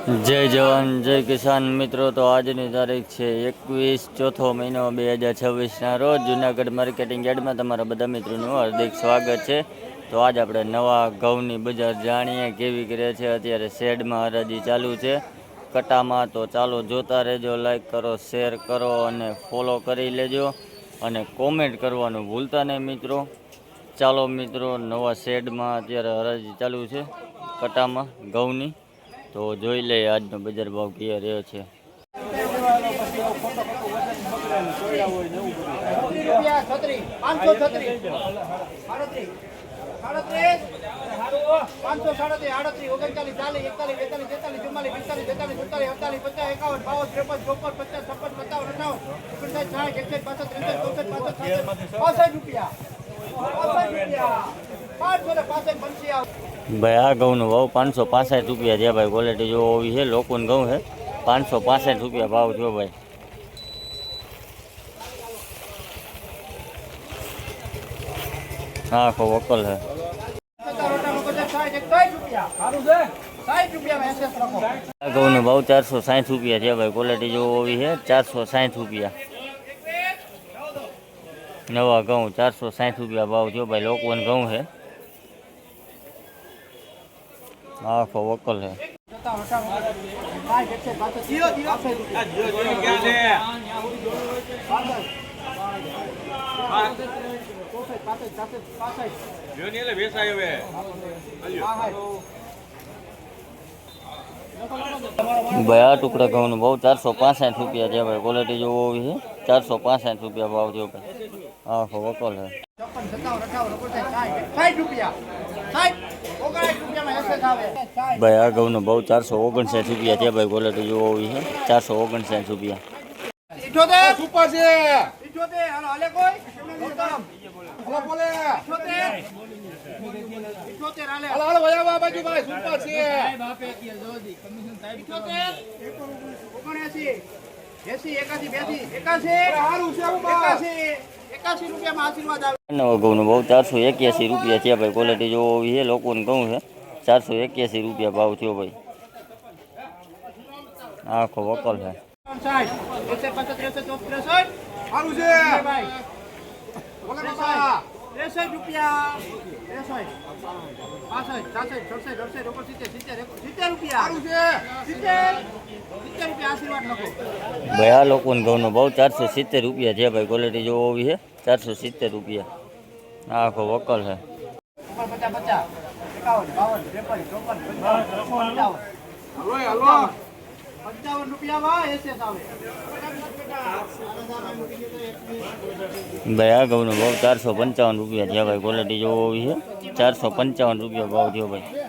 જય જવાન જય કિસાન મિત્રો, તો આજની તારીખ છે 21 ચોથો મહિનો 2026ના રોજ જૂનાગઢ માર્કેટિંગ યાર્ડમાં તમારા બધા મિત્રોનું હાર્દિક સ્વાગત છે। તો આજ આપણે નવા ઘઉંની બજાર જાણીએ કેવી કરે છે। અત્યારે શેડમાં હરાજી ચાલુ છે કટામાં, તો ચાલો જોતા રહેજો, લાઈક કરો, શેર કરો અને ફોલો કરી લેજો અને કોમેન્ટ કરવાનું ભૂલતા નહીં મિત્રો। ચાલો મિત્રો, નવા શેડમાં અત્યારે હરાજી ચાલુ છે કટામાં ઘઉંની, તો જોઈ લઈએ આજનો બજાર ભાવ ક્યાં રહ્યો છે। ભાઈ આ ઘઉંનો ભાવ 565 રૂપિયા છે ભાઈ। ક્વોલિટી જો હોવી છે, લોકોનું ઘઉં છે। 565 રૂપિયા ભાવ થયો ભાઈ। હા આખો વકલ છે। આ ઘઉંનો ભાવ 460 રૂપિયા છે ભાઈ। ક્વોલિટી જો હોવી છે, 460 રૂપિયા નવા ઘઉં 460 રૂપિયા ભાવ થયો ભાઈ। લોકોનું ઘઉં છે, આખો વકલ છે। ભાઈ આ ટુકડા ઘઉંનો ભાવ 465 રૂપિયા છે ભાઈ। ક્વોલિટી જો હોવી છે, 465 રૂપિયા ભાવ થયો ભાઈ। આખો વકલ છે। ભાઈ આ ઘઉંનો ભાવ 459 રૂપિયા છે ભાઈ। ક્વોલિટી જો હોવી છે, 459 રૂપિયા। નવા ઘઉંનો ભાવ 481 રૂપિયા છે ભાઈ। ક્વોલિટી જો હોવી છે, લોકોનું ઘઉં છે, 481 રૂપિયા ભાવ થયો ભાઈ। આખો વકલ છે। ભાઈ આ લોકોનું ઘઉંનો ભાવ 470 રૂપિયા છે ભાઈ। ક્વોલિટી જો હોવી છે, 470 રૂપિયા। આખો વકલ છે। ભાઈ આ ઘઉંનો ભાવ 455 રૂપિયા છે ભાઈ। ક્વોલિટી જો હોવી છે, 455 રૂપિયા ભાવ થયો ભાઈ।